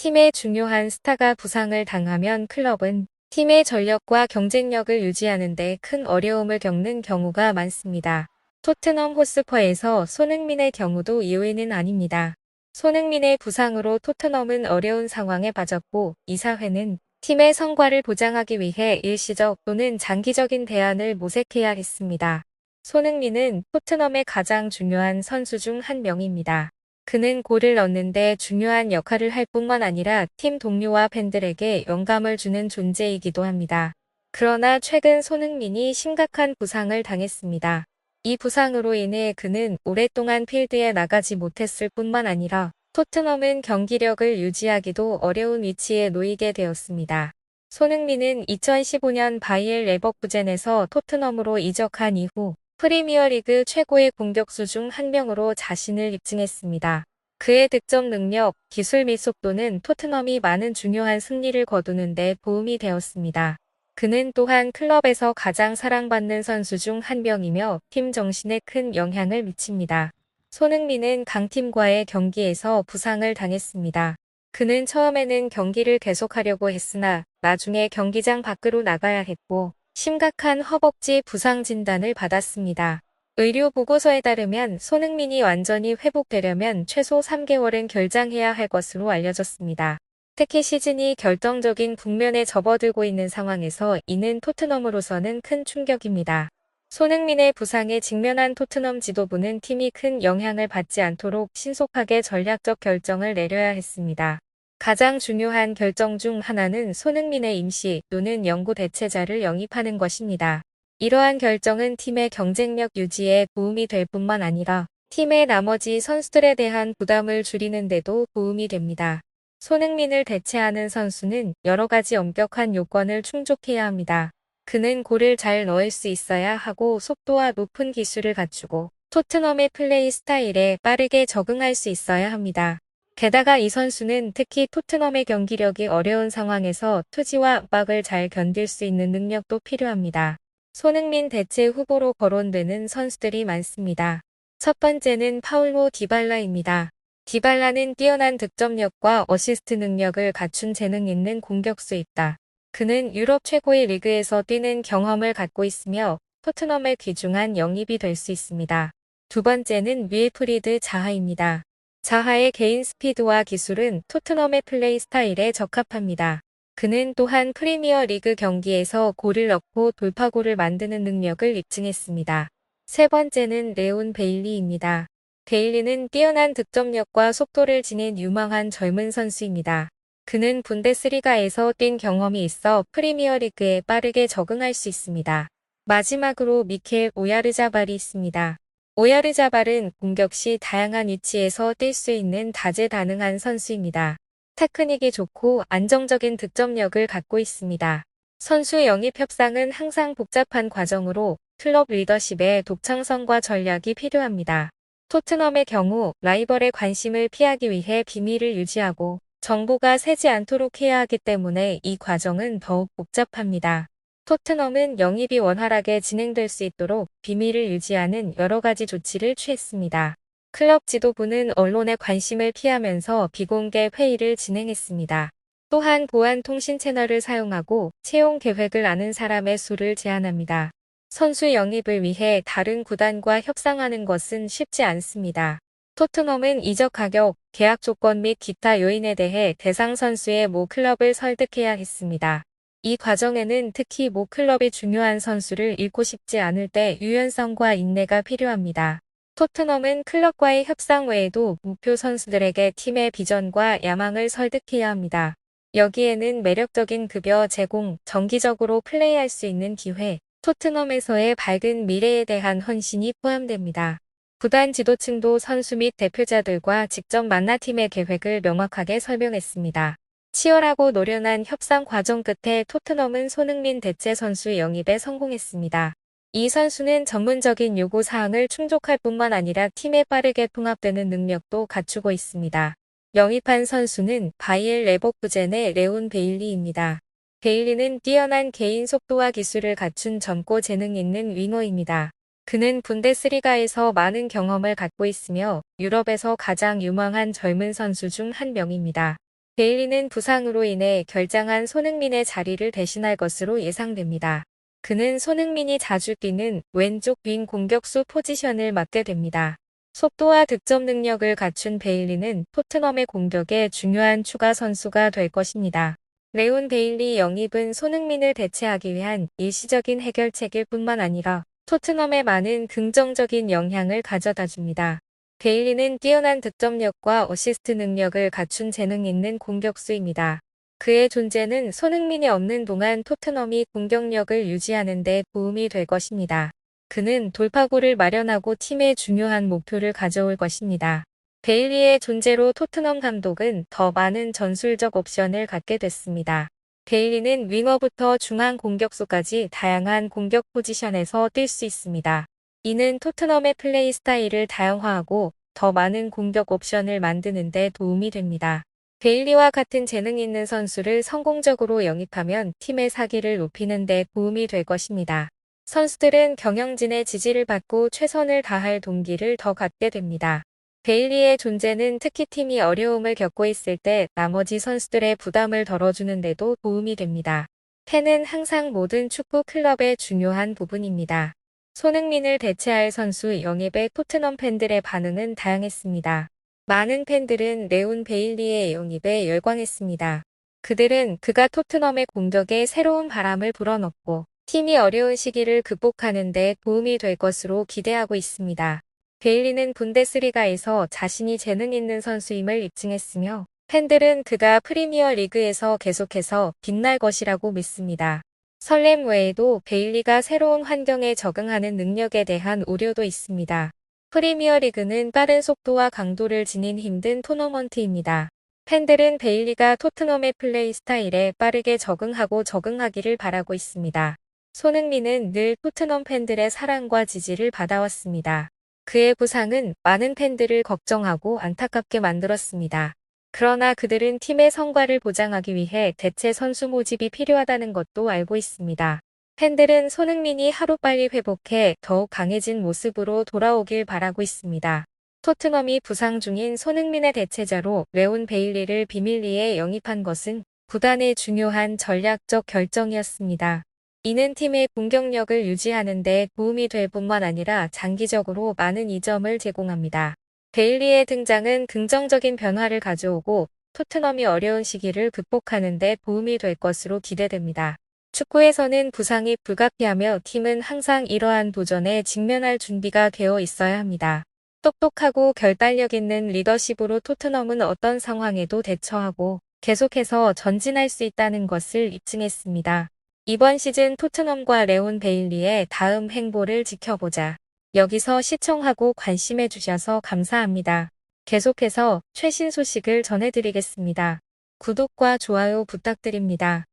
팀의 중요한 스타가 부상을 당하면 클럽은 팀의 전력과 경쟁력을 유지하는 데 큰 어려움을 겪는 경우가 많습니다. 토트넘 호스퍼에서 손흥민의 경우도 예외는 아닙니다. 손흥민의 부상으로 토트넘은 어려운 상황에 빠졌고 이사회는 팀의 성과를 보장하기 위해 일시적 또는 장기적인 대안을 모색해야 했습니다. 손흥민은 토트넘의 가장 중요한 선수 중 한 명입니다. 그는 골을 넣는데 중요한 역할을 할 뿐만 아니라 팀 동료와 팬들에게 영감을 주는 존재이기도 합니다. 그러나 최근 손흥민이 심각한 부상을 당했습니다. 이 부상으로 인해 그는 오랫동안 필드에 나가지 못했을 뿐만 아니라 토트넘은 경기력을 유지하기도 어려운 위치에 놓이게 되었습니다. 손흥민은 2015년 바이엘 레버쿠젠에서 토트넘으로 이적한 이후 프리미어리그 최고의 공격수 중 한 명으로 자신을 입증했습니다. 그의 득점 능력, 기술 및 속도는 토트넘이 많은 중요한 승리를 거두는 데 도움이 되었습니다. 그는 또한 클럽에서 가장 사랑받는 선수 중 한 명이며 팀 정신에 큰 영향을 미칩니다. 손흥민은 강팀과의 경기에서 부상을 당했습니다. 그는 처음에는 경기를 계속하려고 했으나 나중에 경기장 밖으로 나가야 했고 심각한 허벅지 부상 진단을 받았습니다. 의료 보고서에 따르면 손흥민이 완전히 회복되려면 최소 3개월은 결장해야 할 것으로 알려졌습니다. 특히 시즌이 결정적인 국면에 접어들고 있는 상황에서 이는 토트넘으로서는 큰 충격입니다. 손흥민의 부상에 직면한 토트넘 지도부는 팀이 큰 영향을 받지 않도록 신속하게 전략적 결정을 내려야 했습니다. 가장 중요한 결정 중 하나는 손흥민의 임시 또는 영구 대체자를 영입하는 것입니다. 이러한 결정은 팀의 경쟁력 유지에 도움이 될 뿐만 아니라 팀의 나머지 선수들에 대한 부담을 줄이는 데도 도움이 됩니다. 손흥민을 대체하는 선수는 여러 가지 엄격한 요건을 충족해야 합니다. 그는 골을 잘 넣을 수 있어야 하고 속도와 높은 기술을 갖추고 토트넘의 플레이 스타일에 빠르게 적응할 수 있어야 합니다. 게다가 이 선수는 특히 토트넘의 경기력이 어려운 상황에서 투지와 압박을 잘 견딜 수 있는 능력도 필요합니다. 손흥민 대체 후보로 거론되는 선수들이 많습니다. 첫 번째는 파울로 디발라입니다. 디발라는 뛰어난 득점력과 어시스트 능력을 갖춘 재능 있는 공격수이다. 그는 유럽 최고의 리그에서 뛰는 경험을 갖고 있으며 토트넘의 귀중한 영입이 될 수 있습니다. 두 번째는 윌프리드 자하입니다. 자하의 개인 스피드와 기술은 토트넘의 플레이 스타일에 적합합니다. 그는 또한 프리미어 리그 경기에서 골을 넣고 돌파골을 만드는 능력을 입증했습니다. 세 번째는 레온 베일리입니다. 베일리는 뛰어난 득점력과 속도를 지닌 유망한 젊은 선수입니다. 그는 분데스리가에서 뛴 경험이 있어 프리미어 리그에 빠르게 적응할 수 있습니다. 마지막으로 미켈 오야르자발이 있습니다. 오야르자발은 공격 시 다양한 위치에서 뛸 수 있는 다재다능한 선수입니다. 테크닉이 좋고 안정적인 득점력을 갖고 있습니다. 선수 영입 협상은 항상 복잡한 과정으로 클럽 리더십의 독창성과 전략이 필요합니다. 토트넘의 경우 라이벌의 관심을 피하기 위해 비밀을 유지하고 정보가 새지 않도록 해야 하기 때문에 이 과정은 더욱 복잡합니다. 토트넘은 영입이 원활하게 진행될 수 있도록 비밀을 유지하는 여러 가지 조치를 취했습니다. 클럽 지도부는 언론의 관심을 피하면서 비공개 회의를 진행했습니다. 또한 보안 통신 채널을 사용하고 채용 계획을 아는 사람의 수를 제한합니다. 선수 영입을 위해 다른 구단과 협상하는 것은 쉽지 않습니다. 토트넘은 이적 가격, 계약 조건 및 기타 요인에 대해 대상 선수의 모 클럽을 설득해야 했습니다. 이 과정에는 특히 모 클럽이 중요한 선수를 잃고 싶지 않을 때 유연성과 인내가 필요합니다. 토트넘은 클럽과의 협상 외에도 목표 선수들에게 팀의 비전과 야망을 설득해야 합니다. 여기에는 매력적인 급여 제공, 정기적으로 플레이할 수 있는 기회, 토트넘에서의 밝은 미래에 대한 헌신이 포함됩니다. 구단 지도층도 선수 및 대표자들과 직접 만나 팀의 계획을 명확하게 설명했습니다. 치열하고 노련한 협상 과정 끝에 토트넘은 손흥민 대체 선수 영입에 성공했습니다. 이 선수는 전문적인 요구 사항을 충족할 뿐만 아니라 팀에 빠르게 통합되는 능력도 갖추고 있습니다. 영입한 선수는 바이엘 레버쿠젠의 레온 베일리입니다. 베일리는 뛰어난 개인 속도와 기술을 갖춘 젊고 재능 있는 윙어입니다. 그는 분데스리가에서 많은 경험을 갖고 있으며 유럽에서 가장 유망한 젊은 선수 중 한 명입니다. 베일리는 부상으로 인해 결장한 손흥민의 자리를 대신할 것으로 예상됩니다. 그는 손흥민이 자주 뛰는 왼쪽 윙 공격수 포지션을 맡게 됩니다. 속도와 득점 능력을 갖춘 베일리는 토트넘의 공격에 중요한 추가 선수가 될 것입니다. 레온 베일리 영입은 손흥민을 대체하기 위한 일시적인 해결책일 뿐만 아니라 토트넘에 많은 긍정적인 영향을 가져다 줍니다. 베일리는 뛰어난 득점력과 어시스트 능력을 갖춘 재능 있는 공격수입니다. 그의 존재는 손흥민이 없는 동안 토트넘이 공격력을 유지하는 데 도움이 될 것입니다. 그는 돌파구를 마련하고 팀의 중요한 목표를 가져올 것입니다. 베일리의 존재로 토트넘 감독은 더 많은 전술적 옵션을 갖게 됐습니다. 베일리는 윙어부터 중앙 공격수까지 다양한 공격 포지션에서 뛸 수 있습니다. 이는 토트넘의 플레이 스타일을 다양화하고 더 많은 공격 옵션을 만드는 데 도움이 됩니다. 베일리와 같은 재능 있는 선수를 성공적으로 영입하면 팀의 사기를 높이는 데 도움이 될 것입니다. 선수들은 경영진의 지지를 받고 최선을 다할 동기를 더 갖게 됩니다. 베일리의 존재는 특히 팀이 어려움을 겪고 있을 때 나머지 선수들의 부담을 덜어주는 데도 도움이 됩니다. 팬은 항상 모든 축구 클럽의 중요한 부분입니다. 손흥민을 대체할 선수 영입에 토트넘 팬들의 반응은 다양했습니다. 많은 팬들은 레온 베일리의 영입에 열광했습니다. 그들은 그가 토트넘의 공격에 새로운 바람을 불어넣고 팀이 어려운 시기를 극복하는 데 도움이 될 것으로 기대하고 있습니다. 베일리는 분데스리가에서 자신이 재능 있는 선수임을 입증했으며 팬들은 그가 프리미어 리그에서 계속해서 빛날 것이라고 믿습니다. 설렘 외에도 베일리가 새로운 환경에 적응하는 능력에 대한 우려도 있습니다. 프리미어리그는 빠른 속도와 강도를 지닌 힘든 토너먼트입니다. 팬들은 베일리가 토트넘의 플레이 스타일에 빠르게 적응하기를 바라고 있습니다. 손흥민은 늘 토트넘 팬들의 사랑과 지지를 받아왔습니다. 그의 부상은 많은 팬들을 걱정하고 안타깝게 만들었습니다. 그러나 그들은 팀의 성과를 보장하기 위해 대체 선수 모집이 필요하다는 것도 알고 있습니다. 팬들은 손흥민이 하루빨리 회복해 더욱 강해진 모습으로 돌아오길 바라고 있습니다. 토트넘이 부상 중인 손흥민의 대체자로 레온 베일리를 비밀리에 영입한 것은 구단의 중요한 전략적 결정이었습니다. 이는 팀의 공격력을 유지하는 데 도움이 될 뿐만 아니라 장기적으로 많은 이점을 제공합니다. 베일리의 등장은 긍정적인 변화를 가져오고 토트넘이 어려운 시기를 극복하는 데 도움이 될 것으로 기대됩니다. 축구에서는 부상이 불가피하며 팀은 항상 이러한 도전에 직면할 준비가 되어 있어야 합니다. 똑똑하고 결단력 있는 리더십으로 토트넘은 어떤 상황에도 대처하고 계속해서 전진할 수 있다는 것을 입증했습니다. 이번 시즌 토트넘과 레온 베일리의 다음 행보를 지켜보자. 여기서 시청하고 관심해 주셔서 감사합니다. 계속해서 최신 소식을 전해드리겠습니다. 구독과 좋아요 부탁드립니다.